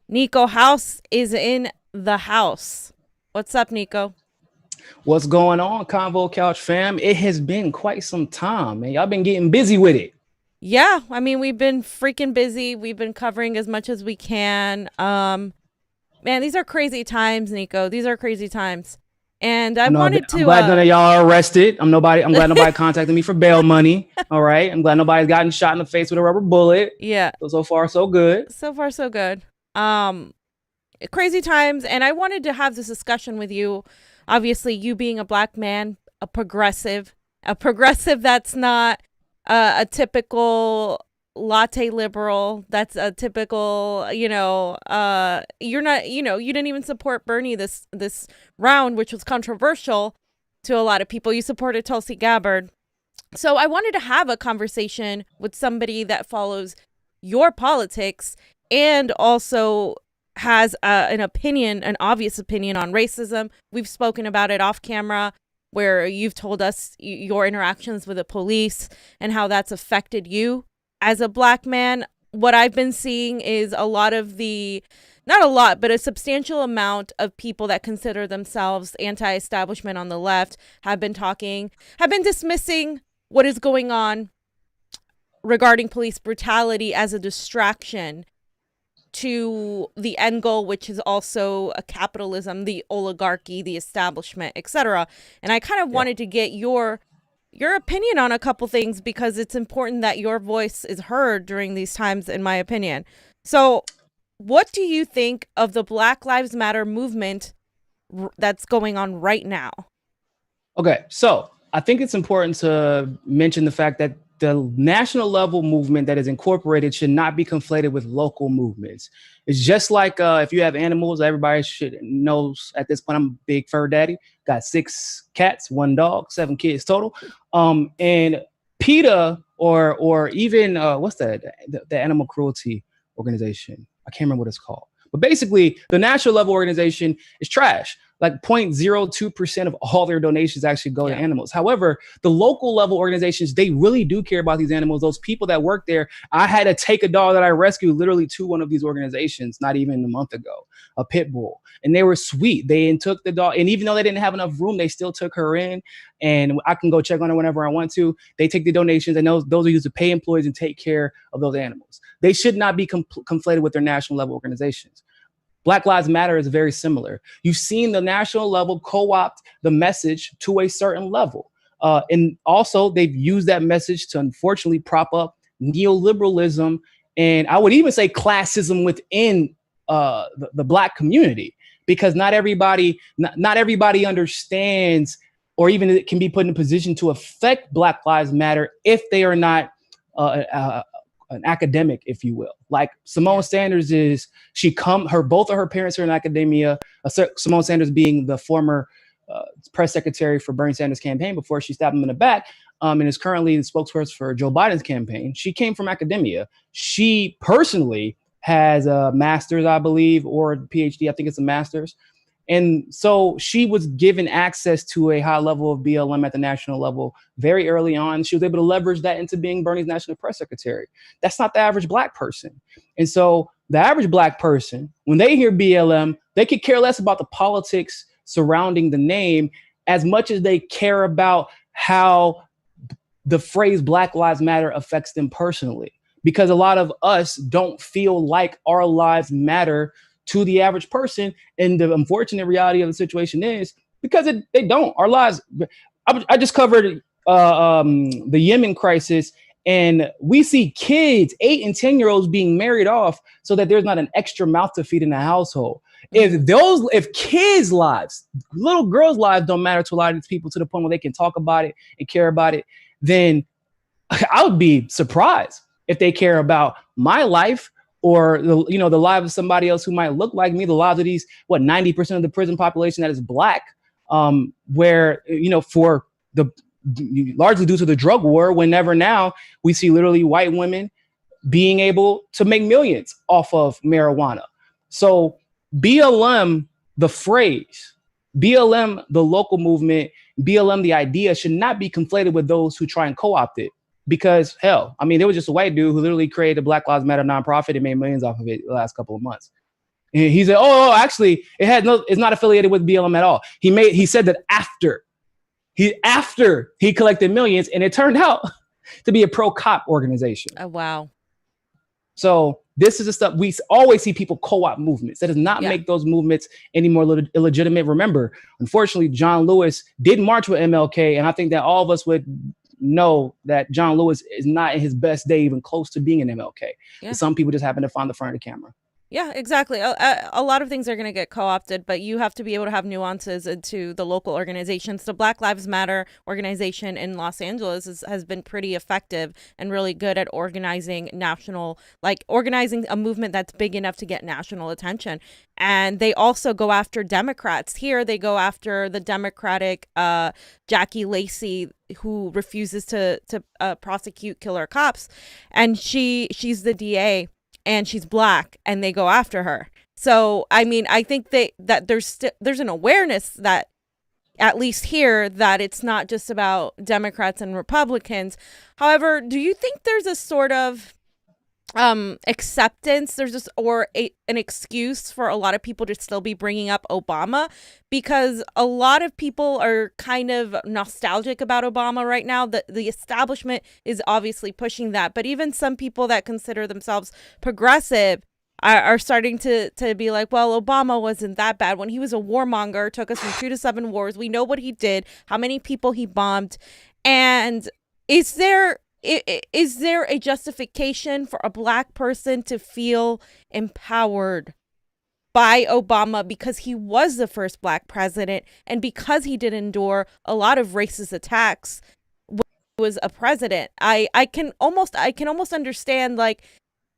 Niko House is in the house. What's up, Niko? What's going on, Convo Couch fam? It has been quite some time, man. Y'all been getting busy with it. Yeah, I mean, we've been freaking busy. We've been covering as much as we can. Man, these are crazy times, Niko. These are crazy times. And I I know wanted I'm to glad none of y'all are arrested. I'm glad nobody contacted me for bail money. All right. I'm glad nobody's gotten shot in the face with a rubber bullet. yeah, So far, so good. so far so good. Um Crazy times, and I wanted to have this discussion with you. Obviously, you being a black man, a progressive that's not a typical latte liberal. That's a typical, you're not, you didn't even support Bernie this round, which was controversial to a lot of people. You supported Tulsi Gabbard. So I wanted to have a conversation with somebody that follows your politics and also has an opinion, an obvious opinion on racism. We've spoken about it off camera, where you've told us your interactions with the police and how that's affected you as a black man. What I've been seeing is a lot of not a lot, but a substantial amount of people that consider themselves anti-establishment on the left have been dismissing what is going on regarding police brutality as a distraction to the end goal, which is also a capitalism, the oligarchy, the establishment, etc. And I kind of wanted to get your opinion on a couple things, because it's important that your voice is heard during these times, in my opinion. So what do you think of the Black Lives Matter movement that's going on right now? Okay. So I think it's important to mention the fact that the national level movement that is incorporated should not be conflated with local movements. It's just like if you have animals, everybody should knows at this point, I'm a big fur daddy, got 6 cats, 1 dog, 7 kids total. And PETA or even what's that, the animal cruelty organization? I can't remember what it's called. But basically, the national level organization is trash. Like 0.02% of all their donations actually go to animals. However, the local level organizations, they really do care about these animals. Those people that work there, I had to take a dog that I rescued literally to one of these organizations, not even a month ago, a pit bull. And they were sweet. They took the dog. And even though they didn't have enough room, they still took her in. And I can go check on her whenever I want to. They take the donations, and those are used to pay employees and take care of those animals. They should not be conflated with their national level organizations. Black Lives Matter is very similar. You've seen the national level co-opt the message to a certain level. And also, they've used that message to unfortunately prop up neoliberalism, and I would even say classism within the Black community, because not everybody understands, or even it can be put in a position to affect Black Lives Matter if they are not an academic, if you will. Like Simone Sanders both of her parents are in academia. Simone Sanders being the former press secretary for Bernie Sanders' campaign before she stabbed him in the back, and is currently the spokesperson for Joe Biden's campaign. She came from academia. She personally has a master's, I believe, or a PhD. I think it's a master's. And so she was given access to a high level of BLM at the national level very early on. She was able to leverage that into being Bernie's national press secretary. That's not the average Black person. And so the average Black person, when they hear BLM, they could care less about the politics surrounding the name as much as they care about how the phrase Black Lives Matter affects them personally. Because a lot of us don't feel like our lives matter to the average person. And the unfortunate reality of the situation is because they don't. Our lives, I just covered the Yemen crisis, and we see kids, 8 and 10-year-olds being married off so that there's not an extra mouth to feed in the household. If kids' lives, little girls' lives don't matter to a lot of these people to the point where they can talk about it and care about it, then I would be surprised if they care about my life, or the lives of somebody else who might look like me, the lives of these 90% of the prison population that is Black, where for the largely due to the drug war, whenever now we see literally white women being able to make millions off of marijuana. So BLM, the phrase, BLM, the local movement, BLM, the idea, should not be conflated with those who try and co-opt it. Because there was just a white dude who literally created a Black Lives Matter nonprofit and made millions off of it the last couple of months. And he said, "Oh, actually, it's not affiliated with BLM at all." He said that after he collected millions, and it turned out to be a pro-cop organization. Oh, wow. So this is the stuff we always see people co-opt movements. That does not make those movements any more illegitimate. Remember, unfortunately, John Lewis did march with MLK, and I think that all of us would know that John Lewis is not in his best day, even close to being an MLK. Yeah. Some people just happen to find the front of the camera. Yeah, exactly. A lot of things are going to get co-opted, but you have to be able to have nuances into the local organizations. The Black Lives Matter organization in Los Angeles has been pretty effective and really good at organizing organizing a movement that's big enough to get national attention. And they also go after Democrats. Here, they go after the Democratic Jackie Lacey, who refuses to prosecute killer cops. And she's the DA. And she's Black, and they go after her. So, I mean, I think that there's an awareness that, at least here, that it's not just about Democrats and Republicans. However, do you think there's a sort of acceptance, an excuse for a lot of people to still be bringing up Obama, because a lot of people are kind of nostalgic about Obama right now? The establishment is obviously pushing that, but even some people that consider themselves progressive are starting to be like, well, Obama wasn't that bad. When he was a warmonger, took us from 2 to 7 wars. We know what he did, how many people he bombed. And is there a justification for a Black person to feel empowered by Obama because he was the first Black president and because he did endure a lot of racist attacks when he was a president? I can almost understand, like,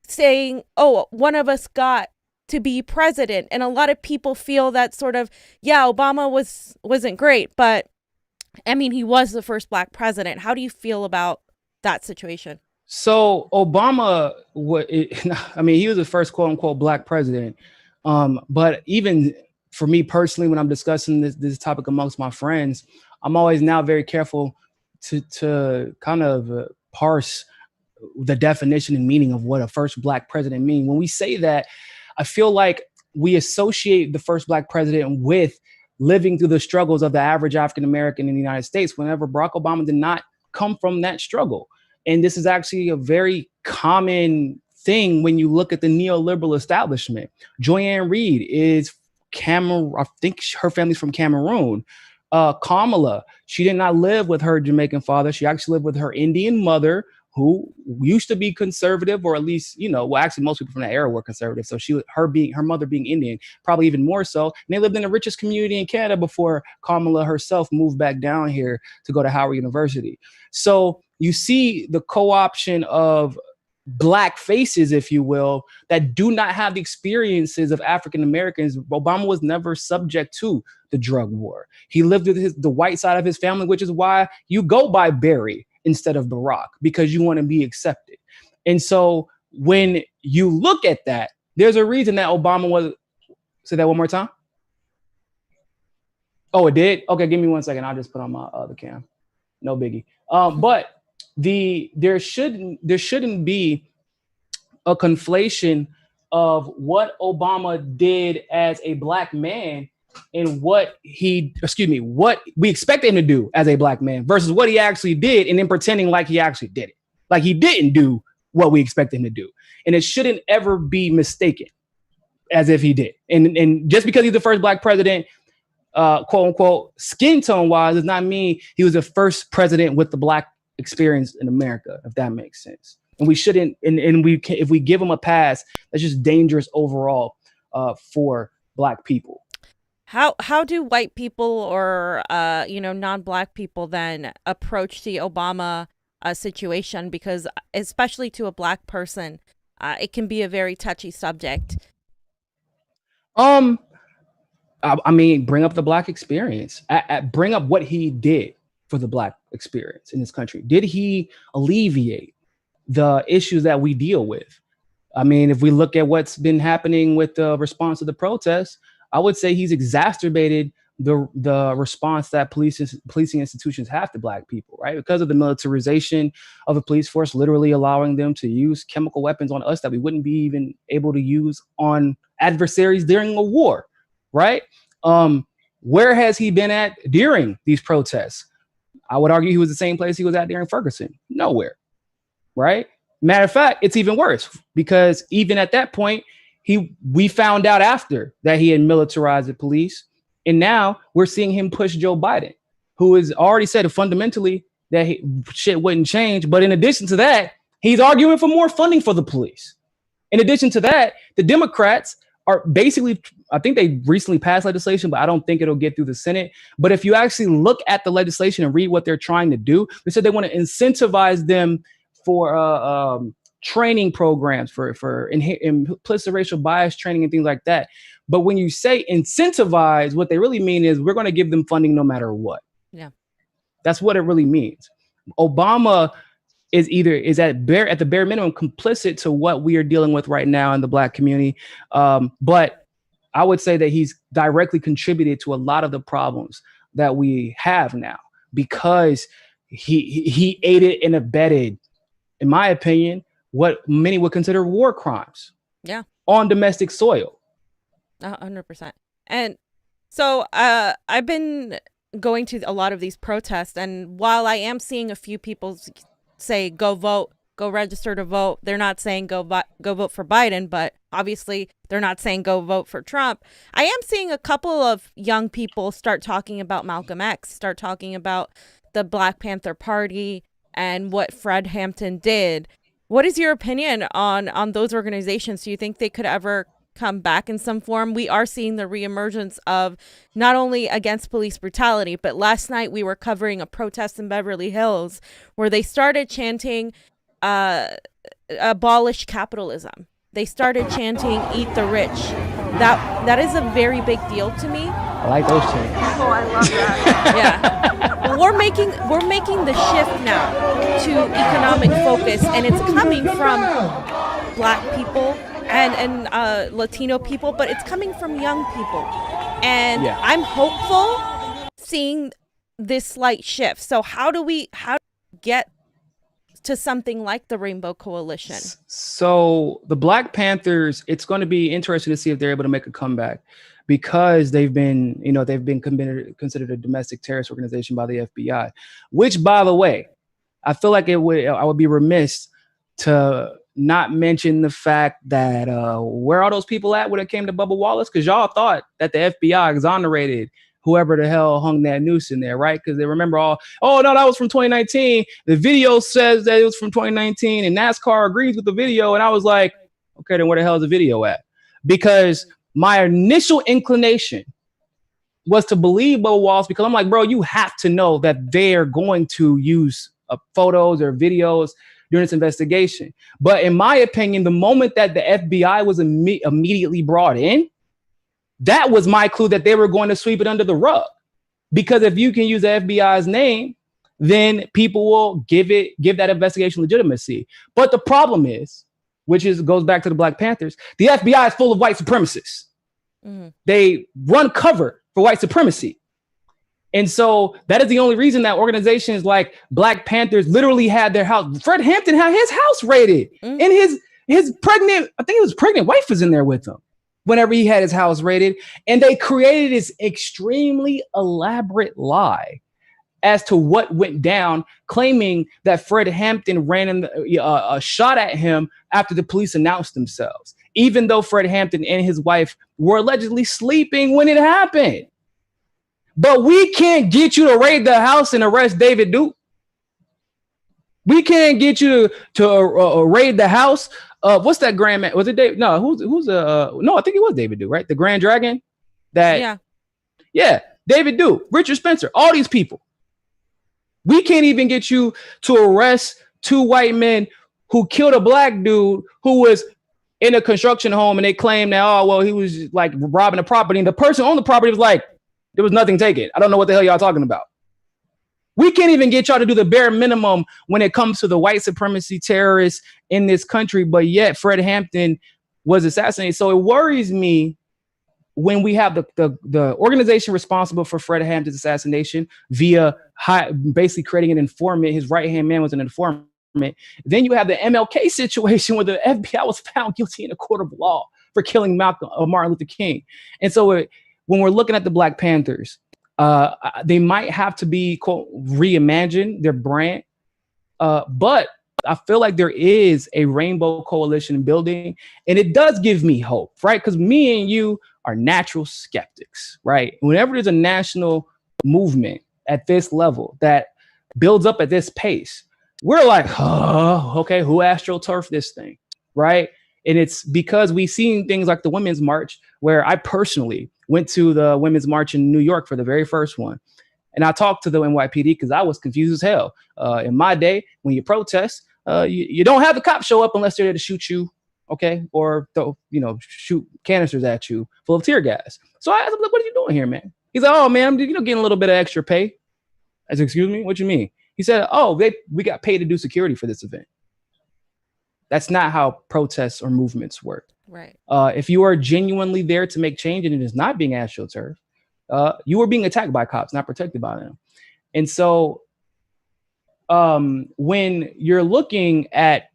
saying, oh, one of us got to be president, and a lot of people feel that sort of, yeah, Obama wasn't great, but I mean, he was the first Black president. How do you feel about that situation? So Obama, he was the first quote unquote Black president. But even for me personally, when I'm discussing this topic amongst my friends, I'm always now very careful to kind of parse the definition and meaning of what a first Black president means. When we say that, I feel like we associate the first Black president with living through the struggles of the average African American in the United States, whenever Barack Obama did not come from that struggle. And this is actually a very common thing when you look at the neoliberal establishment. Joyanne Reed is I think her family's from Cameroon. Kamala, she did not live with her Jamaican father. She actually lived with her Indian mother, who used to be conservative, or at least, actually most people from that era were conservative. So her mother being Indian, probably even more so. And they lived in the richest community in Canada before Kamala herself moved back down here to go to Howard University. So you see the co-option of Black faces, if you will, that do not have the experiences of African Americans. Obama was never subject to the drug war. He lived with the white side of his family, which is why you go by Barry instead of Barack, because you want to be accepted. And so when you look at that, there's a reason that Obama was. Say that one more time. Oh, it did? Okay, give me 1 second. I'll just put on my other cam. No biggie. But there shouldn't be a conflation of what Obama did as a Black man and what we expect him to do as a Black man versus what he actually did, and then pretending like he actually did it. Like he didn't do what we expect him to do. And it shouldn't ever be mistaken as if he did. And just because he's the first Black president, quote unquote, skin tone wise, does not mean he was the first president with the Black experience in America, if that makes sense. And we shouldn't, if we give him a pass, that's just dangerous overall for Black people. How do white people or non-Black people then approach the Obama situation? Because especially to a Black person, it can be a very touchy subject. Bring up the Black experience. Bring up what he did for the Black experience in this country. Did he alleviate the issues that we deal with? I mean, if we look at what's been happening with the response to the protests, I would say he's exacerbated the response that policing institutions have to Black people, right? Because of the militarization of the police force, literally allowing them to use chemical weapons on us that we wouldn't be even able to use on adversaries during a war, right? Where has he been at during these protests? I would argue he was the same place he was at during Ferguson. Nowhere, right? Matter of fact, it's even worse because even at that point, we found out after that he had militarized the police. And now we're seeing him push Joe Biden, who has already said fundamentally that shit wouldn't change. But in addition to that, he's arguing for more funding for the police. In addition to that, the Democrats are basically, I think they recently passed legislation, but I don't think it'll get through the Senate. But if you actually look at the legislation and read what they're trying to do, they said they want to incentivize them for training programs for implicit racial bias training and things like that. But when you say incentivize, what they really mean is we're going to give them funding no matter what. Yeah, that's what it really means. Obama is at the bare minimum complicit to what we are dealing with right now in the Black community. But I would say that he's directly contributed to a lot of the problems that we have now because he aided and abetted, in my opinion, what many would consider war crimes. Yeah. On domestic soil. 100%. And so I've been going to a lot of these protests, and while I am seeing a few people say go vote, go register to vote, they're not saying go vote for Biden, but obviously they're not saying go vote for Trump. I am seeing a couple of young people start talking about Malcolm X, start talking about the Black Panther Party and what Fred Hampton did. What is your opinion on those organizations? Do you think they could ever come back in some form? We are seeing the reemergence of not only against police brutality, but last night we were covering a protest in Beverly Hills where they started chanting abolish capitalism. They started chanting eat the rich. That is a very big deal to me. I like those chants. Oh, I love that. Yeah. We're making the shift now to economic focus, and it's coming from Black people and Latino people, but it's coming from young people. And yeah. I'm hopeful seeing this slight shift. So how do we get to something like the Rainbow Coalition? So the Black Panthers, it's going to be interesting to see if they're able to make a comeback because they've been considered a domestic terrorist organization by the FBI, which, by the way, I feel like I would be remiss to not mention the fact that where are those people at when it came to Bubba Wallace? Because y'all thought that the FBI exonerated whoever the hell hung that noose in there, right? Because they remember that was from 2019. The video says that it was from 2019 and NASCAR agrees with the video. And I was like, okay, then where the hell is the video at? Because my initial inclination was to believe Bubba Wallace because I'm like, bro, you have to know that they're going to use photos or videos during this investigation. But in my opinion, the moment that the FBI was immediately brought in, that was my clue that they were going to sweep it under the rug. Because if you can use the FBI's name, then people will give that investigation legitimacy. But the problem is, goes back to the Black Panthers, the FBI is full of white supremacists. Mm-hmm. They run cover for white supremacy. And so that is the only reason that organizations like Black Panthers literally had their house. Fred Hampton had his house raided. Mm-hmm. And his pregnant, I think it was pregnant wife was in there with him whenever he had his house raided. And they created this extremely elaborate lie as to what went down, claiming that Fred Hampton ran a shot at him after the police announced themselves, even though Fred Hampton and his wife were allegedly sleeping when it happened. But we can't get you to raid the house and arrest David Duke. We can't get you to raid the house. What's that grand man? Was it David? No, no, I think it was David Duke, right? The Grand Dragon. Yeah, David Duke, Richard Spencer, all these people. We can't even get you to arrest two white men who killed a Black dude who was in a construction home, and they claim that, he was like robbing a property, and the person on the property was like, there was nothing taken. I don't know what the hell y'all talking about. We can't even get y'all to do the bare minimum when it comes to the white supremacy terrorists in this country, but yet Fred Hampton was assassinated. So it worries me when we have the organization responsible for Fred Hampton's assassination via basically creating an informant. His right-hand man was an informant. Then you have the MLK situation where the FBI was found guilty in a court of law for killing Martin Luther King. And so when we're looking at the Black Panthers, they might have to be, quote, reimagine their brand. But I feel like there is a rainbow coalition building, and it does give me hope, right? Because me and you are natural skeptics, right? Whenever there's a national movement at this level that builds up at this pace, we're like, oh, okay, who astroturfed this thing, right? And it's because we've seen things like the Women's March, where I personally went to the Women's March in New York for the very first one. And I talked to the NYPD because I was confused as hell. In my day, when you protest, you don't have the cops show up unless they're there to shoot you, okay? Or, shoot canisters at you full of tear gas. So I asked him, like, what are you doing here, man? He's like, oh, man, I'm getting a little bit of extra pay. I said, excuse me, what you mean? He said, oh, we got paid to do security for this event. That's not how protests or movements work. Right. If you are genuinely there to make change and it is not being astroturf, you are being attacked by cops, not protected by them. And so when you're looking at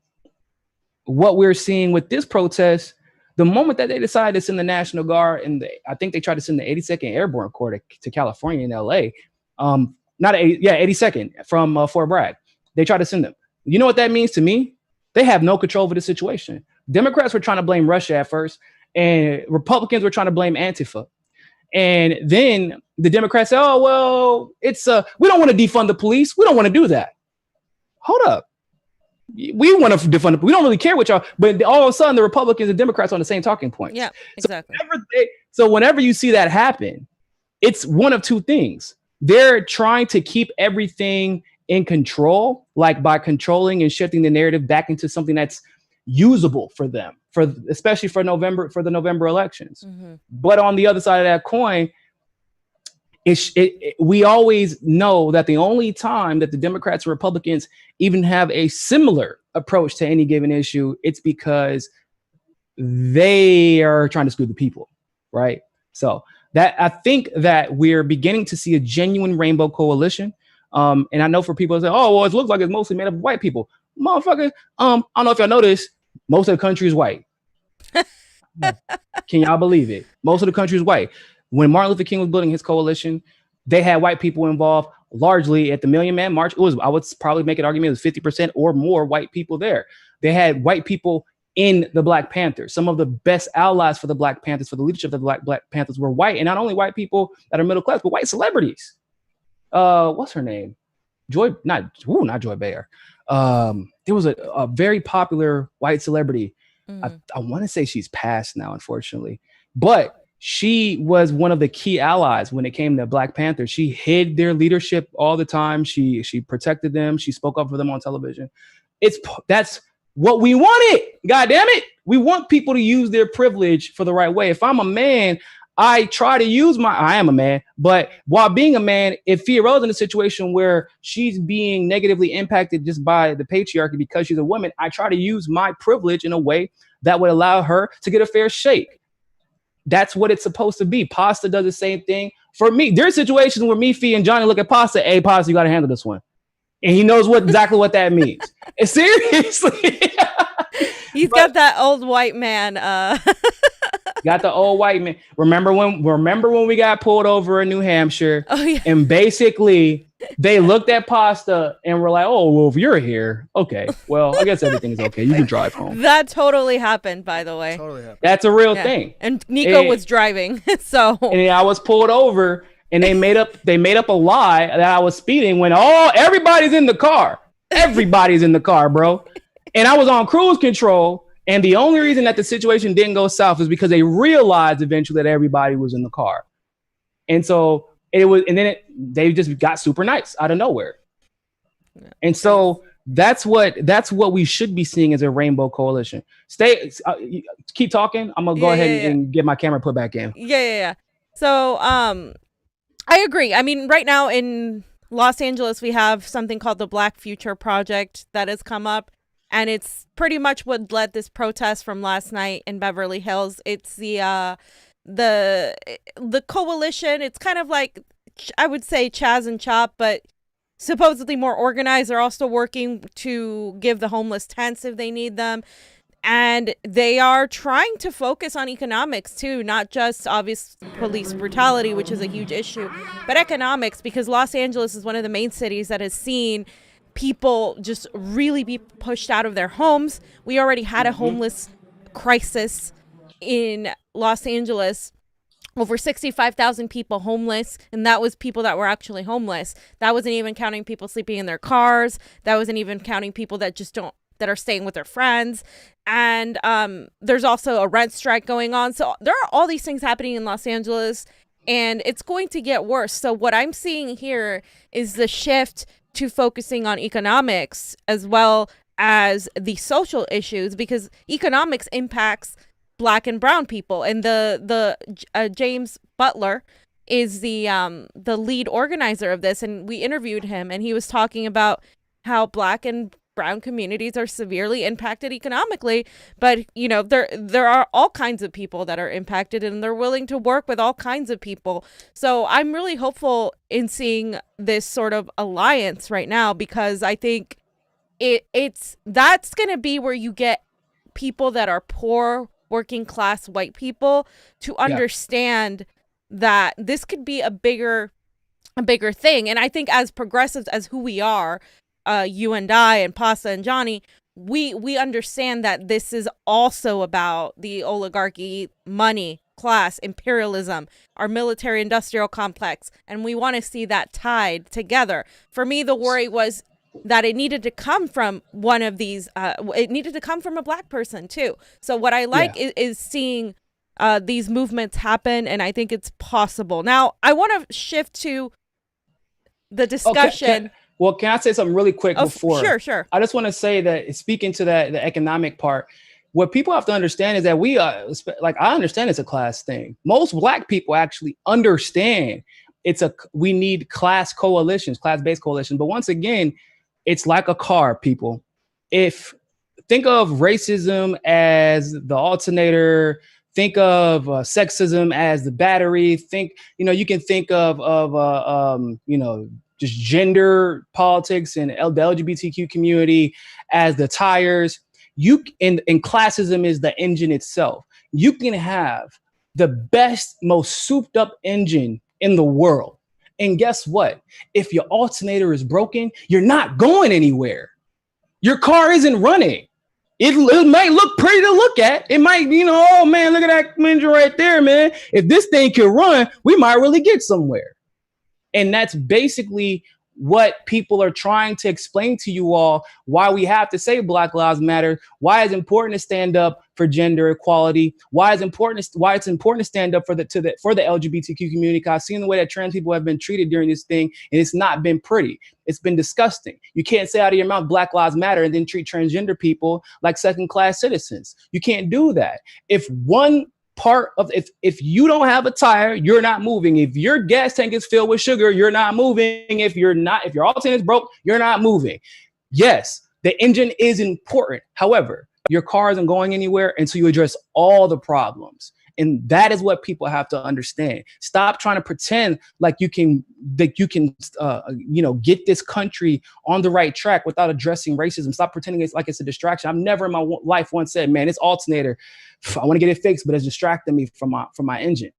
what we're seeing with this protest, the moment that they decided to send the National Guard, and I think they tried to send the 82nd Airborne Corps to California and LA, 82nd from Fort Bragg. They tried to send them. You know what that means to me? They have no control over the situation. Democrats were trying to blame Russia at first, and Republicans were trying to blame Antifa. And then the Democrats say, oh, well, we don't want to defund the police. We don't want to do that. Hold up. We want to defund we don't really care what y'all, but all of a sudden the Republicans and Democrats are on the same talking point. Yeah, exactly. So whenever you see that happen, it's one of two things. They're trying to keep everything in control, like by controlling and shifting the narrative back into something that's usable for them, especially for the November elections. Mm-hmm. But on the other side of that coin, we always know that the only time that the Democrats and Republicans even have a similar approach to any given issue, it's because they are trying to screw the people, right? So that I think that we're beginning to see a genuine rainbow coalition. And I know for people that say, oh, well, it looks like it's mostly made up of white people. Motherfucker, I don't know if y'all noticed, most of the country is white. Can y'all believe it? Most of the country is white. When Martin Luther King was building his coalition, they had white people involved largely at the Million Man March. I would probably make an argument it was 50% or more white people there. They had white people in the Black Panthers. Some of the best allies for the Black Panthers, for the leadership of the Black Panthers, were white. And not only white people that are middle class, but white celebrities. What's her name? Not Joy Behar. There was a very popular white celebrity. I want to say she's passed now, unfortunately. But she was one of the key allies when it came to Black Panthers. She hid their leadership all the time. She protected them. She spoke up for them on television. That's what we wanted. God damn it. We want people to use their privilege for the right way. If I'm a man, I try to use I am a man, but while being a man, if Fiorella's in a situation where she's being negatively impacted just by the patriarchy because she's a woman, I try to use my privilege in a way that would allow her to get a fair shake. That's what it's supposed to be. Pasta does the same thing for me. There's situations where me, Fee, and Johnny look at Pasta. Hey, Pasta, you got to handle this one. And he knows exactly what that means. And seriously. He's got that old white man. Got the old white man. Remember when we got pulled over in New Hampshire? Oh, yeah. And basically they looked at Pasta and were like, oh, well, if you're here, okay. Well, I guess everything is okay. You can drive home. That totally happened, by the way. Totally happened. That's a real thing. And Niko was driving. So and I was pulled over and they made up a lie that I was speeding when everybody's in the car. Everybody's in the car, bro. And I was on cruise control. And the only reason that the situation didn't go south is because they realized eventually that everybody was in the car. And so they just got super nice out of nowhere. Yeah. And so that's what we should be seeing as a rainbow coalition. Keep talking. I'm going to go ahead and get my camera put back in. Yeah. So I agree. I mean, right now in Los Angeles, we have something called the Black Future Project that has come up. And it's pretty much what led this protest from last night in Beverly Hills. It's the coalition. It's kind of like, I would say, Chaz and Chop, but supposedly more organized. They're also working to give the homeless tents if they need them. And they are trying to focus on economics too, not just obvious police brutality, which is a huge issue, but economics, because Los Angeles is one of the main cities that has seen people just really be pushed out of their homes. We already had a homeless crisis in Los Angeles. Over 65,000 people homeless, and that was people that were actually homeless. That wasn't even counting people sleeping in their cars. That wasn't even counting people that that are staying with their friends. And there's also a rent strike going on. So there are all these things happening in Los Angeles, and it's going to get worse. So what I'm seeing here is the shift to focusing on economics as well as the social issues, because economics impacts Black and brown people. And the James Butler is the lead organizer of this, and we interviewed him, and he was talking about how Black and brown communities are severely impacted economically, but there are all kinds of people that are impacted, and they're willing to work with all kinds of people. So I'm really hopeful in seeing this sort of alliance right now, because I think that's going to be where you get people that are poor, working class white people to understand that this could be a bigger thing. And I think as progressives, as who we are, you and I and Pasta and Johnny, we understand that this is also about the oligarchy, money, class, imperialism, our military industrial complex, and we want to see that tied together. For me, the worry was that it needed to come from one of these, it needed to come from a Black person too. So what I like is seeing these movements happen, and I think it's possible. Now, I want to shift to the discussion. Well, can I say something really quick before? Sure. I just want to say that, speaking to that, the economic part, what people have to understand is that we are, like, I understand it's a class thing. Most Black people actually understand we need class coalitions, class-based coalitions. But once again, it's like a car, people. Think of racism as the alternator, think of sexism as the battery. You can think of just gender politics and the LGBTQ community as the tires. And classism is the engine itself. You can have the best, most souped up engine in the world, and guess what? If your alternator is broken, you're not going anywhere. Your car isn't running. It might look pretty to look at. It might, oh man, look at that engine right there, man. If this thing can run, we might really get somewhere. And that's basically what people are trying to explain to you all, why we have to say Black Lives Matter, why it's important to stand up for gender equality, why it's important to stand up for the LGBTQ community. Because I've seen the way that trans people have been treated during this thing, and it's not been pretty. It's been disgusting. You can't say out of your mouth Black Lives Matter and then treat transgender people like second-class citizens. You can't do that. If you don't have a tire, you're not moving. If your gas tank is filled with sugar, you're not moving. If your alternator is broke, you're not moving. Yes, the engine is important. However, your car isn't going anywhere until you address all the problems. And that is what people have to understand. Stop trying to pretend like you can get this country on the right track without addressing racism. Stop pretending it's a distraction. I've never in my life once said, man, this alternator, I want to get it fixed, but it's distracting me from my engine.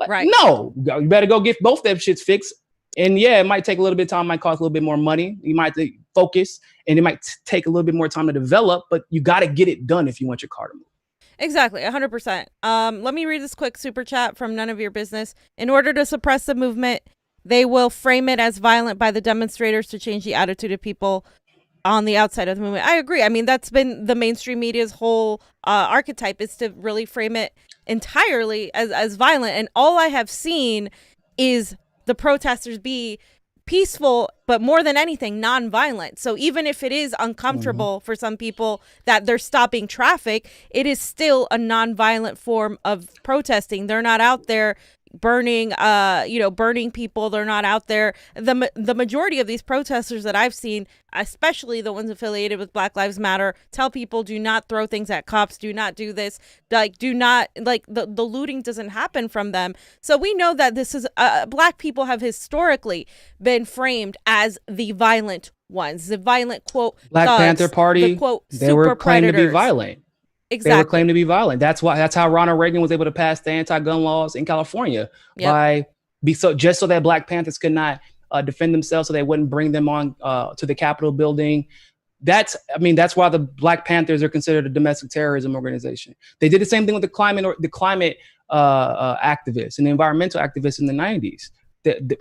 Right. No, you better go get both them shits fixed. And yeah, it might take a little bit of time, might cost a little bit more money. You might focus, and it might take a little bit more time to develop, but you got to get it done if you want your car to move. Exactly, 100%. Let me read this quick super chat from None of Your Business. In order to suppress the movement, they will frame it as violent by the demonstrators to change the attitude of people on the outside of the movement. I agree. I mean, that's been the mainstream media's whole archetype, is to really frame it entirely as violent. And all I have seen is the protesters be peaceful, but more than anything, nonviolent. So even if it is uncomfortable for some people that they're stopping traffic, it is still a nonviolent form of protesting. They're not out there burning people. They're not out there. The majority of these protesters that I've seen, especially the ones affiliated with Black Lives Matter, tell people, do not throw things at cops, do not do this, the looting doesn't happen from them. So we know that this is Black people have historically been framed as the violent ones, the violent, quote, Black thugs, Panther Party, the, quote, they were claimed to be violent. They were Exactly. claimed to be violent. That's how Ronald Reagan was able to pass the anti-gun laws in California just so that Black Panthers could not defend themselves, so they wouldn't bring them on to the Capitol building. That's why the Black Panthers are considered a domestic terrorism organization. They did the same thing with the climate activists and the environmental activists in the 90s.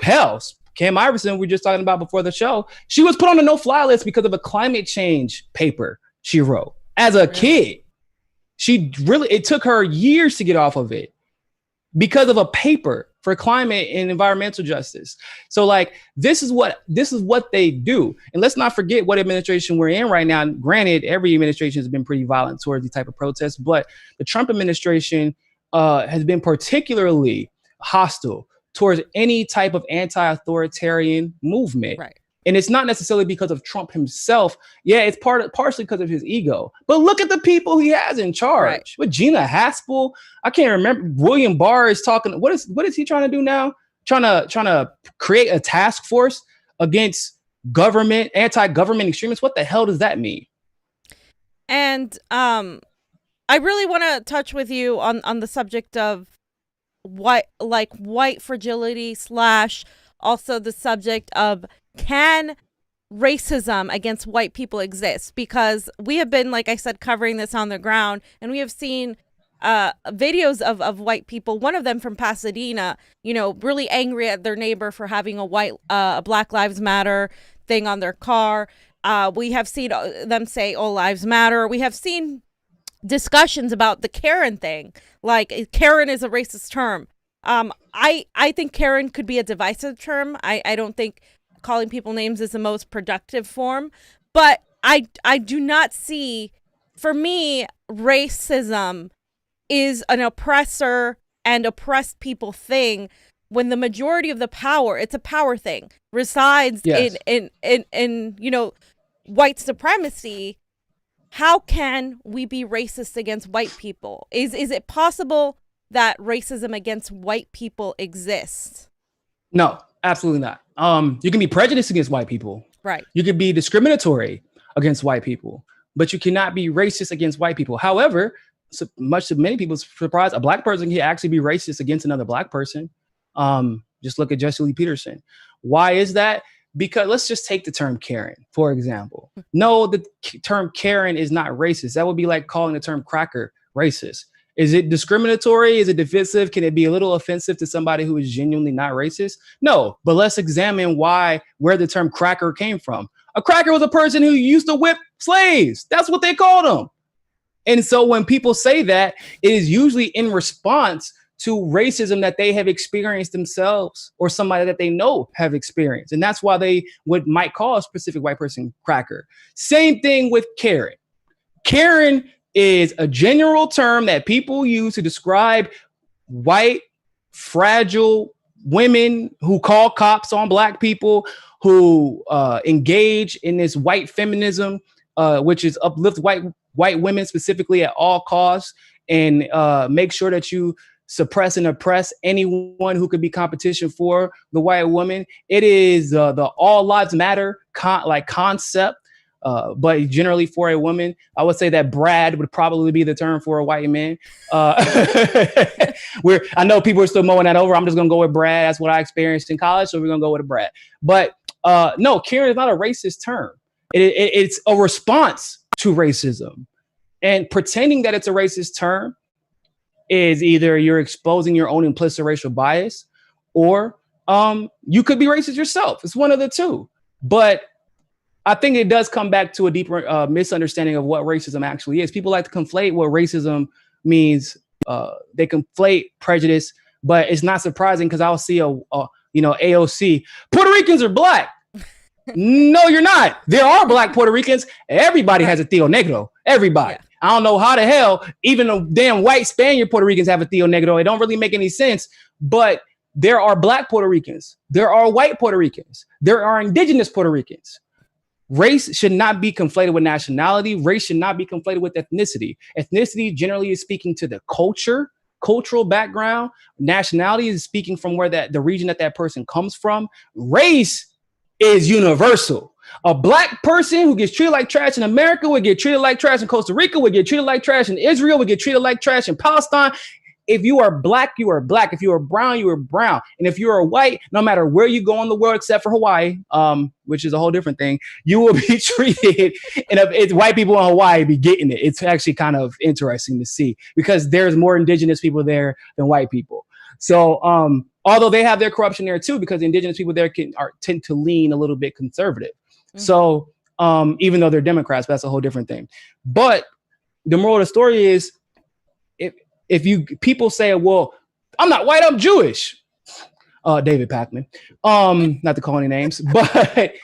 Hell, Kim Iverson, we were just talking about before the show, she was put on a no-fly list because of a climate change paper she wrote as a kid. It took her years to get off of it because of a paper for climate and environmental justice. So like, this is what they do. And let's not forget what administration we're in right now. Granted, every administration has been pretty violent towards these type of protests, but the Trump administration has been particularly hostile towards any type of anti-authoritarian movement. Right. And it's not necessarily because of Trump himself. Yeah, it's partially because of his ego. But look at the people he has in charge. Right. With Gina Haspel, I can't remember. William Barr is talking. What is he trying to do now? Trying to create a task force against anti-government extremists. What the hell does that mean? And I really want to touch with you on the subject of white fragility / also the subject of, can racism against white people exist? Because we have been, like I said, covering this on the ground, and we have seen videos of white people, one of them from Pasadena, really angry at their neighbor for having a Black Lives Matter thing on their car. We have seen them say all lives matter. We have seen discussions about the Karen thing, like Karen is a racist term. I think Karen could be a divisive term. I don't think calling people names is the most productive form, but I do not see, for me, racism is an oppressor and oppressed people thing, when the majority of the power, it's a power thing, resides in white supremacy. How can we be racist against white people? Is it possible that racism against white people exists? No, absolutely not. You can be prejudiced against white people. Right. You can be discriminatory against white people, but you cannot be racist against white people. However, much to many people's surprise, a Black person can actually be racist against another Black person. Just look at Jesse Lee Peterson. Why is that? Because let's just take the term Karen, for example. No, the term Karen is not racist. That would be like calling the term cracker racist. Is it discriminatory? Is it divisive? Can it be a little offensive to somebody who is genuinely not racist? No, but let's examine where the term cracker came from. A cracker was a person who used to whip slaves. That's what they called them. And so when people say that, it is usually in response to racism that they have experienced themselves or somebody that they know have experienced. And that's why they might call a specific white person cracker. Same thing with Karen. Karen is a general term that people use to describe white, fragile women who call cops on Black people, who engage in this white feminism, which is uplift white women specifically at all costs, and make sure that you suppress and oppress anyone who could be competition for the white woman. It is the all lives matter concept. But generally for a woman, I would say that Brad would probably be the term for a white man. I know people are still mowing that over. I'm just going to go with Brad. That's what I experienced in college. So we're going to go with a Brad. But no, Karen is not a racist term. It's a response to racism. And pretending that it's a racist term is either you're exposing your own implicit racial bias, or you could be racist yourself. It's one of the two. But I think it does come back to a deeper misunderstanding of what racism actually is. People like to conflate what racism means. They conflate prejudice, but it's not surprising because I'll see AOC. Puerto Ricans are Black. No, you're not. There are Black Puerto Ricans. Everybody has a Tío Negro. Everybody. Yeah. I don't know how the hell even the damn white Spaniard Puerto Ricans have a Tío Negro. It don't really make any sense. But there are Black Puerto Ricans. There are white Puerto Ricans. There are indigenous Puerto Ricans. Race should not be conflated with nationality. Race should not be conflated with ethnicity. Ethnicity generally is speaking to the cultural background. Nationality is speaking from where the region that person comes from. Race is universal. A black person who gets treated like trash in America would get treated like trash in Costa Rica, would get treated like trash in Israel, would get treated like trash in Palestine. If you are black, you are black. If you are brown, you are brown. And if you are white, no matter where you go in the world, except for Hawaii, which is a whole different thing, you will be treated. And if it's white people in Hawaii be getting it. It's actually kind of interesting to see because there's more indigenous people there than white people. So although they have their corruption there too, because the indigenous people there tend to lean a little bit conservative. Mm-hmm. So even though they're Democrats, that's a whole different thing. But the moral of the story is, if people say, well, I'm not white, I'm Jewish. David Pacman, not to call any names, but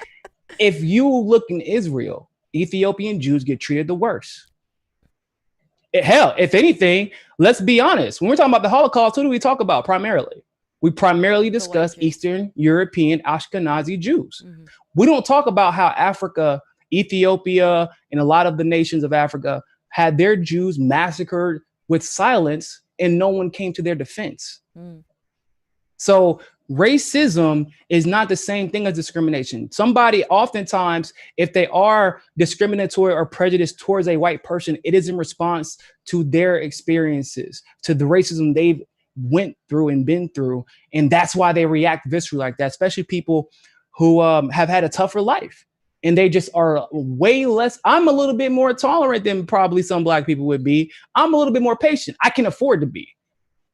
if you look in Israel, Ethiopian Jews get treated the worst. Hell, if anything, let's be honest. When we're talking about the Holocaust, who do we talk about primarily? We primarily discuss Eastern European Ashkenazi Jews. Mm-hmm. We don't talk about how Africa, Ethiopia, and a lot of the nations of Africa had their Jews massacred with silence, and no one came to their defense. Mm. So racism is not the same thing as discrimination. Somebody oftentimes, if they are discriminatory or prejudiced towards a white person, it is in response to their experiences, to the racism they've went through and been through. And that's why they react viscerally like that, especially people who have had a tougher life. And they just are way less. I'm a little bit more tolerant than probably some black people would be. I'm a little bit more patient. I can afford to be.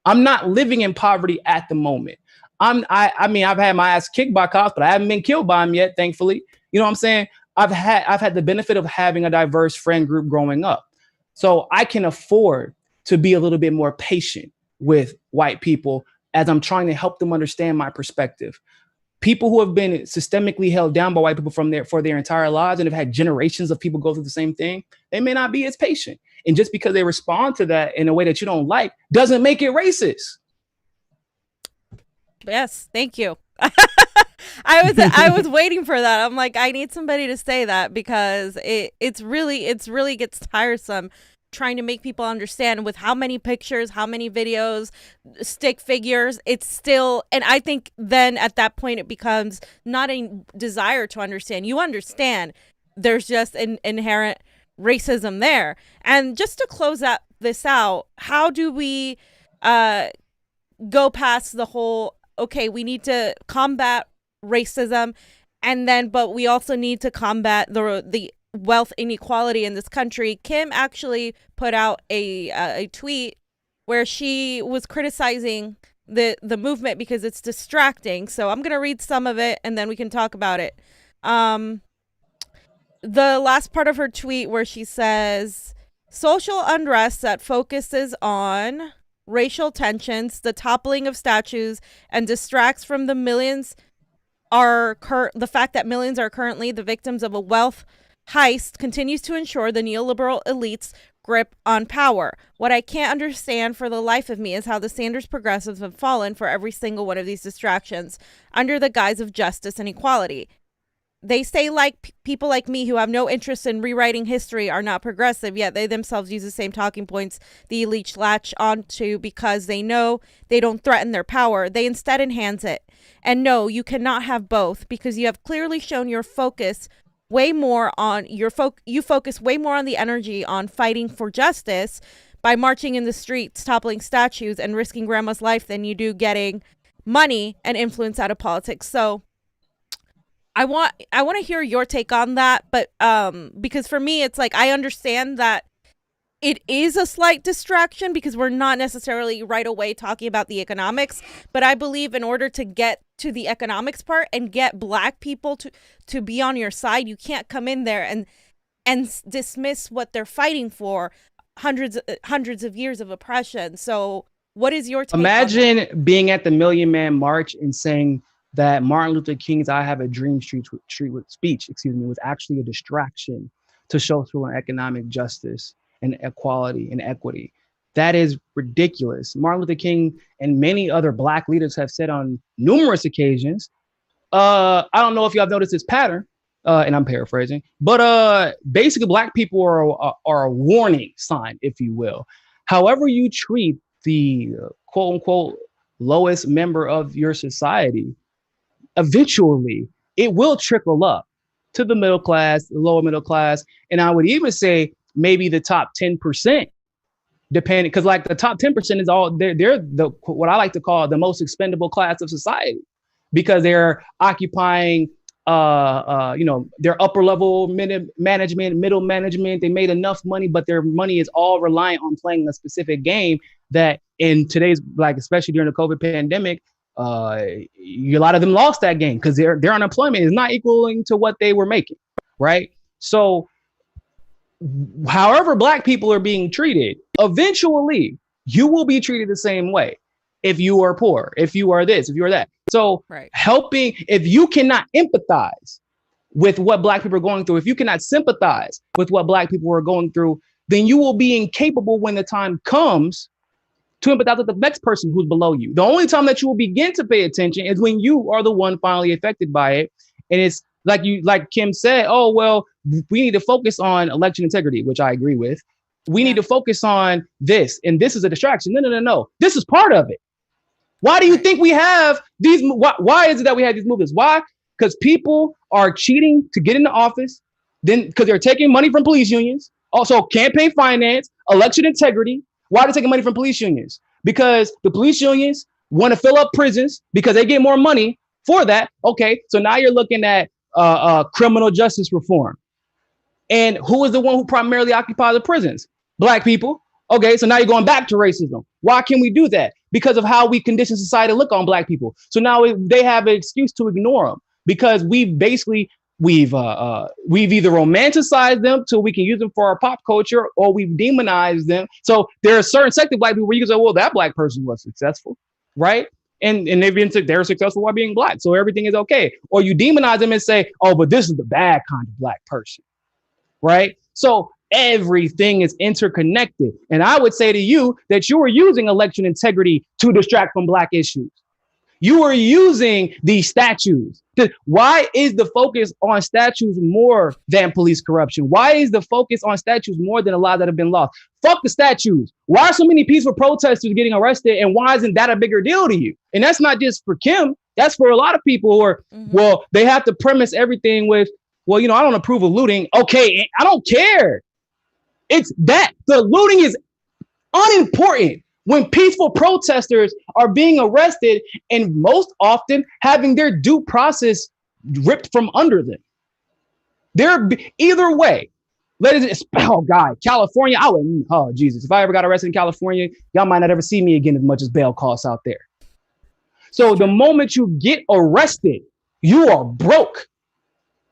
I'm not living in poverty at the moment. I mean, I've had my ass kicked by cops, but I haven't been killed by them yet, thankfully. You know what I'm saying? I've had the benefit of having a diverse friend group growing up. So I can afford to be a little bit more patient with white people as I'm trying to help them understand my perspective. People who have been systemically held down by white people for their entire lives and have had generations of people go through the same thing, they may not be as patient. And just because they respond to that in a way that you don't like doesn't make it racist. Yes, thank you. I was waiting for that. I'm like, I need somebody to say that because it's really gets tiresome trying to make people understand with how many pictures, how many videos, stick figures, it's still, and I think then at that point it becomes not a desire to understand. You understand there's just an inherent racism there. And just to close this out, how do we go past the whole, okay, we need to combat racism, and then, but we also need to combat the wealth inequality in this country. Kim actually put out a tweet where she was criticizing the movement because it's distracting. So I'm going to read some of it and then we can talk about it. The last part of her tweet where she says, social unrest that focuses on racial tensions, the toppling of statues, and distracts from the fact that millions are currently the victims of a wealth heist continues to ensure the neoliberal elites' grip on power. What I can't understand for the life of me is how the Sanders progressives have fallen for every single one of these distractions under the guise of justice and equality. They say people like me who have no interest in rewriting history are not progressive, yet they themselves use the same talking points the elites latch onto because they know they don't threaten their power. They instead enhance it. And no, you cannot have both because you have clearly shown your focus way more on you focus way more on the energy on fighting for justice by marching in the streets, toppling statues, and risking grandma's life than you do getting money and influence out of politics. So I want to hear your take on that, but because for me it's like I understand that it is a slight distraction because we're not necessarily right away talking about the economics, but I believe in order to get to the economics part and get black people to be on your side, you can't come in there and dismiss what they're fighting for, hundreds of years of oppression. So what is your take on that? Imagine being at the Million Man March and saying that Martin Luther King's I Have a Dream speech was actually a distraction to social and economic justice and equality and equity. That is ridiculous. Martin Luther King and many other black leaders have said on numerous occasions, I don't know if y'all have noticed this pattern, and I'm paraphrasing, but basically black people are a warning sign, if you will. However you treat the quote unquote lowest member of your society, eventually it will trickle up. to the middle class, the lower middle class, and I would even say maybe the top 10%, depending, because like the top 10% is all they're the what I like to call the most expendable class of society, because they're occupying their upper level management, middle management. They made enough money, but their money is all reliant on playing a specific game that in today's, like, especially during the COVID pandemic, a lot of them lost that game because their unemployment is not equaling to what they were making, right? So however Black people are being treated, eventually you will be treated the same way if you are poor, if you are this, if you are that. So helping, if you cannot empathize with what Black people are going through, if you cannot sympathize with what Black people are going through, then you will be incapable when the time comes to empathize with the next person who's below you. The only time that you will begin to pay attention is when you are the one finally affected by it. And it's like Kim said, oh, well, we need to focus on election integrity, which I agree with. We need to focus on this, and this is a distraction. No. This is part of it. Why do you think we have these? Why is it that we have these movements? Why? Because people are cheating to get into office, then because they're taking money from police unions, also campaign finance, election integrity. Why are they taking money from police unions? Because the police unions want to fill up prisons because they get more money for that. Okay, so now you're looking at criminal justice reform. And who is the one who primarily occupies the prisons? Black people. Okay, so now you're going back to racism. Why can we do that? Because of how we condition society to look on Black people. So now they have an excuse to ignore them because we've either romanticized them till we can use them for our pop culture, or we've demonized them. So there are certain sector of Black people where you can say, well, that Black person was successful, right? And they're successful while being Black, so everything is okay. Or you demonize them and say, oh, but this is the bad kind of Black person, right? So everything is interconnected. And I would say to you that you are using election integrity to distract from Black issues. You are using these statues. Why is the focus on statues more than police corruption? Why is the focus on statues more than a lot that have been lost? Fuck the statues. Why are so many peaceful protesters getting arrested, and why isn't that a bigger deal to you? And that's not just for Kim. That's for a lot of people who are, well, they have to premise everything with, well, I don't approve of looting. Okay, I don't care. It's that the looting is unimportant when peaceful protesters are being arrested and most often having their due process ripped from under them. Either way, oh God, California, oh Jesus, if I ever got arrested in California, y'all might not ever see me again as much as bail costs out there. So the moment you get arrested, you are broke.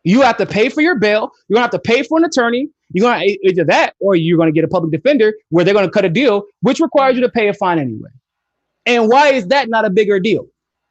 You have to pay for your bail. You're going to have to pay for an attorney. You're going to either that, or you're going to get a public defender where they're going to cut a deal, which requires you to pay a fine anyway. And why is that not a bigger deal?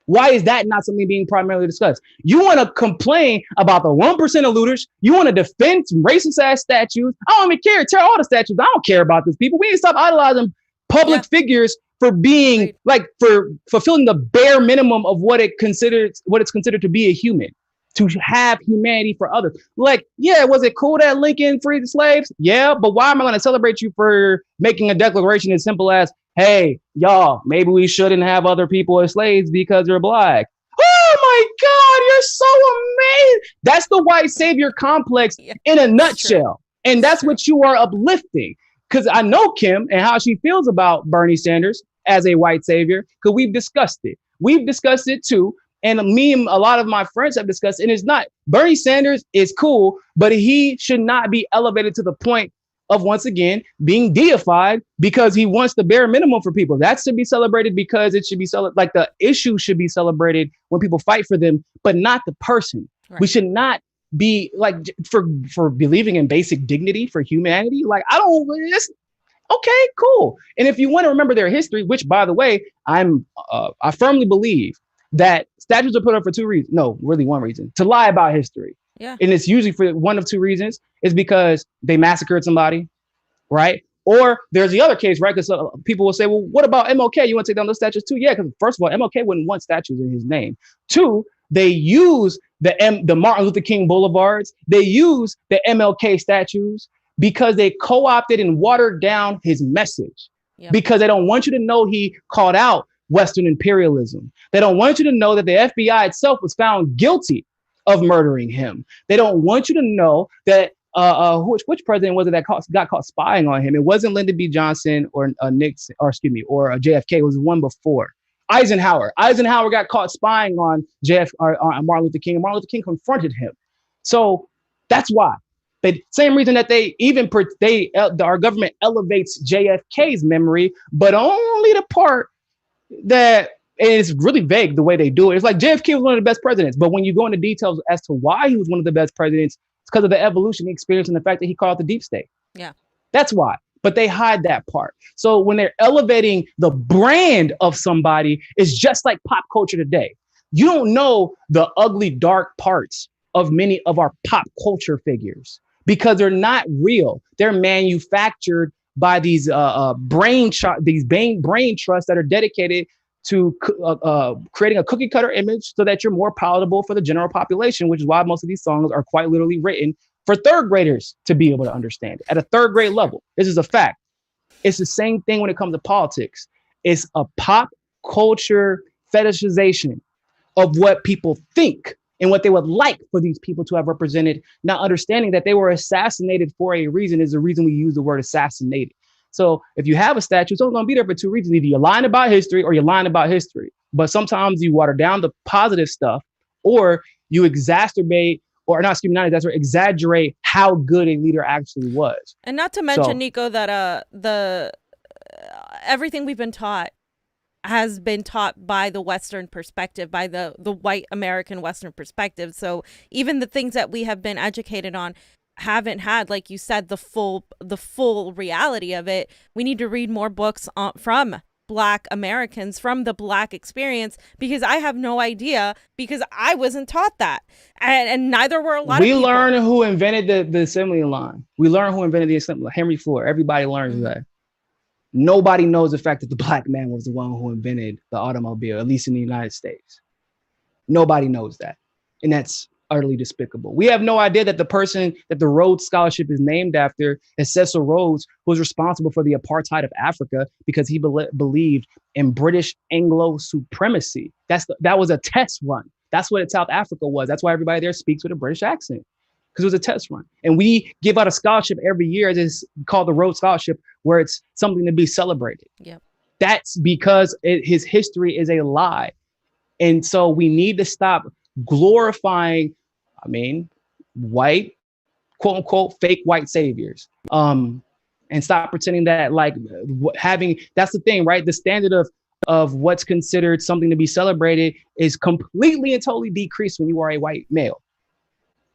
Why is that not something being primarily discussed? You want to complain about the 1% of looters. You want to defend some racist ass statues. I don't even care. Tear all the statues. I don't care about these people. We need to stop idolizing public figures for being for fulfilling the bare minimum of what it's considered to be a human. To have humanity for others. Like, yeah, was it cool that Lincoln freed the slaves? Yeah, but why am I going to celebrate you for making a declaration as simple as, hey, y'all, maybe we shouldn't have other people as slaves because they're Black? Oh my God, you're so amazing. That's the white savior complex in a nutshell. And that's what you are uplifting. Because I know Kim and how she feels about Bernie Sanders as a white savior, because we've discussed it. We've discussed it too. And me and a lot of my friends have discussed, and it's not, Bernie Sanders is cool, but he should not be elevated to the point of, once again, being deified because he wants the bare minimum for people. That should be celebrated because it should be like the issue should be celebrated when people fight for them, but not the person. Right. We should not be like for believing in basic dignity for humanity. Like, okay, cool. And if you want to remember their history, which by the way, I firmly believe that statues are put up for two reasons. No, really one reason: to lie about history. Yeah. And it's usually for one of two reasons. It's because they massacred somebody, right? Or there's the other case, right? Because people will say, well, what about MLK? You want to take down those statues too? Yeah, because first of all, MLK wouldn't want statues in his name. Two, they use the Martin Luther King boulevards. They use the MLK statues because they co-opted and watered down his message. Yep. Because they don't want you to know he called out Western imperialism. They don't want you to know that the FBI itself was found guilty of murdering him. They don't want you to know that which president was it that got caught spying on him? It wasn't Lyndon B. Johnson or Nixon, or excuse me, or JFK. It was one before. Eisenhower. Eisenhower got caught spying on Martin Luther King, and Martin Luther King confronted him. So that's why. Same reason that our government elevates JFK's memory, but only the part that is really vague the way they do it. It's like JFK was one of the best presidents, but when you go into details as to why he was one of the best presidents, it's because of the evolution experience and the fact that he called the deep state. Yeah. That's why. But they hide that part. So when they're elevating the brand of somebody, it's just like pop culture today. You don't know the ugly, dark parts of many of our pop culture figures because they're not real. They're manufactured by these brain trusts that are dedicated to creating a cookie cutter image so that you're more palatable for the general population, which is why most of these songs are quite literally written for third graders to be able to understand it at a third grade level. This is a fact. It's the same thing when it comes to politics. It's a pop culture fetishization of what people think and what they would like for these people to have represented, not understanding that they were assassinated for a reason is the reason we use the word assassinated. So if you have a statue, it's only going to be there for two reasons. Either you're lying about history or you're lying about history. But sometimes you water down the positive stuff or you exaggerate how good a leader actually was. And not to mention, Niko, that everything we've been taught has been taught by the Western perspective, by the white American Western perspective. So even the things that we have been educated on haven't had, like you said, the full reality of it. We need to read more books from Black Americans, from the Black experience, because I have no idea, because I wasn't taught that, and neither were a lot of people. We learn who invented the assembly line. We learn who invented the assembly line. Henry Ford. Everybody learns that. Nobody knows the fact that the Black man was the one who invented the automobile, at least in the United States. Nobody knows that, and that's utterly despicable. We have no idea that the person that the Rhodes Scholarship is named after is Cecil Rhodes, who was responsible for the apartheid of Africa because he believed in British Anglo supremacy. That was a test run. That's what South Africa was. That's why everybody there speaks with a British accent, because it was a test run. And we give out a scholarship every year. It's called the Rhodes Scholarship, where it's something to be celebrated. Yep. That's because his history is a lie. And so we need to stop glorifying, white, quote unquote, fake white saviors. And stop pretending that that's the thing, right? The standard of what's considered something to be celebrated is completely and totally decreased when you are a white male.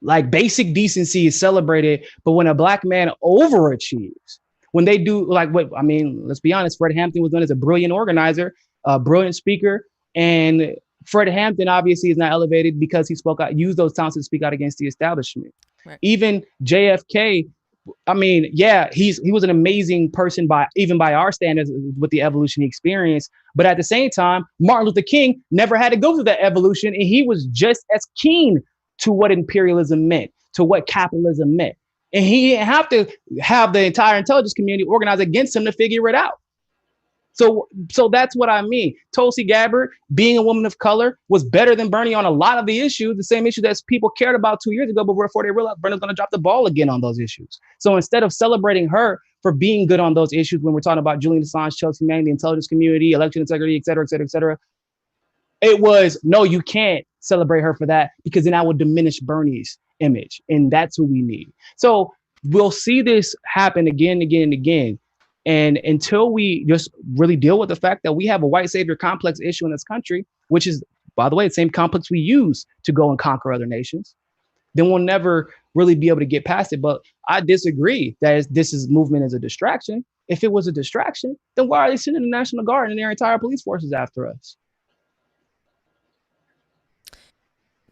Like basic decency is celebrated, but when a Black man overachieves, when they do let's be honest, Fred Hampton was known as a brilliant organizer, a brilliant speaker, and Fred Hampton obviously is not elevated because he used those talents to speak out against the establishment. Right. Even JFK, he was an amazing person by our standards with the evolution he experienced. But at the same time, Martin Luther King never had to go through that evolution, and he was just as keen to what imperialism meant, to what capitalism meant. And he didn't have to have the entire intelligence community organize against him to figure it out. So that's what I mean. Tulsi Gabbard, being a woman of color, was better than Bernie on a lot of the issues, the same issue that people cared about 2 years ago, but before they realized Bernie's going to drop the ball again on those issues. So instead of celebrating her for being good on those issues, when we're talking about Julian Assange, Chelsea Manning, the intelligence community, election integrity, et cetera, et cetera, et cetera, it was, no, you can't celebrate her for that, because then I would diminish Bernie's image. And that's who we need. So we'll see this happen again and again and again. And until we just really deal with the fact that we have a white savior complex issue in this country, which is, by the way, the same complex we use to go and conquer other nations, then we'll never really be able to get past it. But I disagree that this movement is a distraction. If it was a distraction, then why are they sending the National Guard and their entire police forces after us?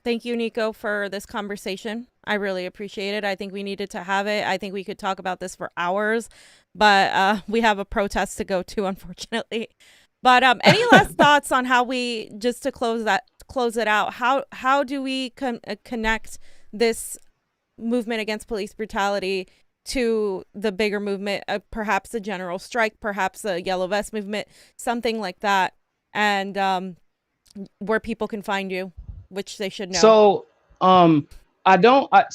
Thank you, Niko, for this conversation. I really appreciate it. I think we needed to have it. I think we could talk about this for hours, but we have a protest to go to, unfortunately. But any last thoughts on how we, just to close it out, how do we connect this movement against police brutality to the bigger movement, perhaps the general strike, perhaps the yellow vest movement, something like that, and where people can find you, which they should know? So I don't like,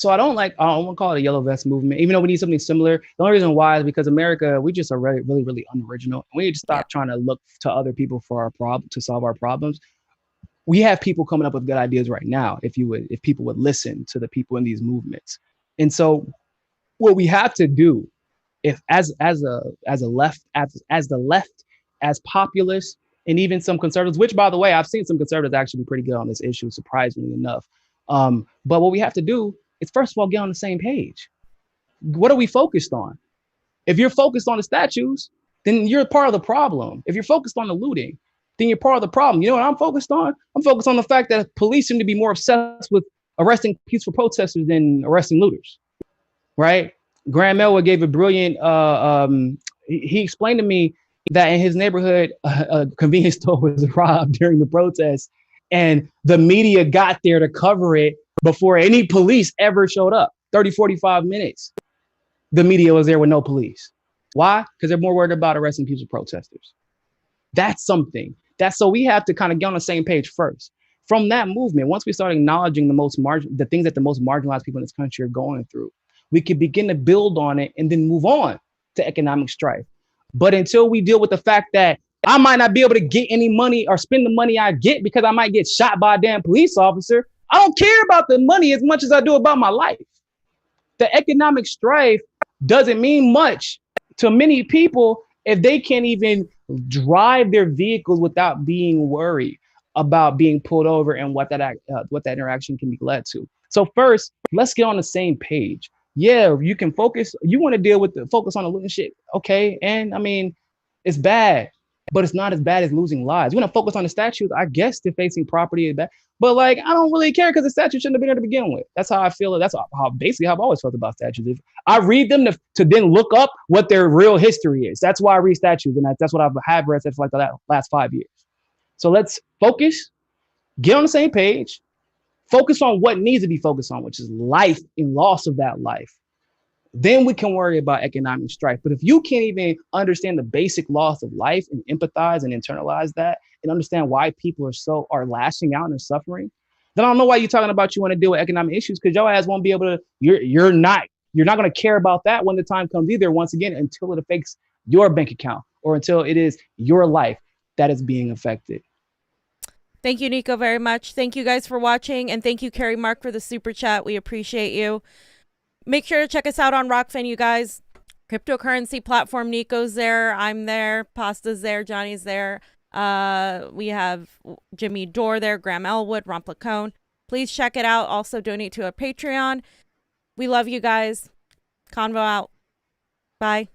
I don't want to call it a yellow vest movement, even though we need something similar. The only reason why is because America, we just are really, really, really unoriginal. We need to Yeah. stop trying to look to other people for our problem to solve our problems. We have people coming up with good ideas right now. If people would listen to the people in these movements. And so what we have to do, if as a left, as the left, as populists, and even some conservatives, which by the way, I've seen some conservatives actually be pretty good on this issue, surprisingly enough. But what we have to do is first of all get on the same page. What are we focused on? If you're focused on the statues, then you're part of the problem. If you're focused on the looting, then you're part of the problem. You know what I'm focused on? I'm focused on the fact that police seem to be more obsessed with arresting peaceful protesters than arresting looters, right? Graham Elwood gave a brilliant. He explained to me that in his neighborhood, a convenience store was robbed during the protest, and the media got there to cover it before any police ever showed up. 30, 45 minutes. The media was there with no police. Why? Because they're more worried about arresting peaceful protesters. That's something. That's so we have to kind of get on the same page first. From that movement, once we start acknowledging the things that the most marginalized people in this country are going through, we can begin to build on it and then move on to economic strife. But until we deal with the fact that I might not be able to get any money or spend the money I get because I might get shot by a damn police officer, I don't care about the money as much as I do about my life. The economic strife doesn't mean much to many people if they can't even drive their vehicles without being worried about being pulled over and what that interaction can be led to. So first, let's get on the same page. Yeah, you can focus. You want to deal with the focus on the looting shit, okay? And I mean, it's bad, but it's not as bad as losing lives. You want to focus on the statues. I guess defacing property is bad, but like I don't really care because the statue shouldn't have been there to begin with. That's how I feel. That's how basically how I've always felt about statues. If I read them to then look up what their real history is. That's why I read statues, and that's what I have read for like the last 5 years. So let's focus, get on the same page, focus on what needs to be focused on, which is life and loss of that life. Then we can worry about economic strife. But if you can't even understand the basic loss of life and empathize and internalize that and understand why people are lashing out and suffering, then I don't know why you're talking about you want to deal with economic issues, because your ass won't be able to, you're not going to care about that when the time comes either, once again, until it affects your bank account or until it is your life that is being affected. Thank you, Niko, very much. Thank you guys for watching, and thank you, Carrie Mark, for the super chat. We appreciate you. Make sure to check us out on Rockfin, you guys. Cryptocurrency platform. Niko's there. I'm there. Pasta's there. Johnny's there. We have Jimmy Dore there. Graham Elwood. Ron Placone. Please check it out. Also donate to a Patreon. We love you guys. Convo out. Bye.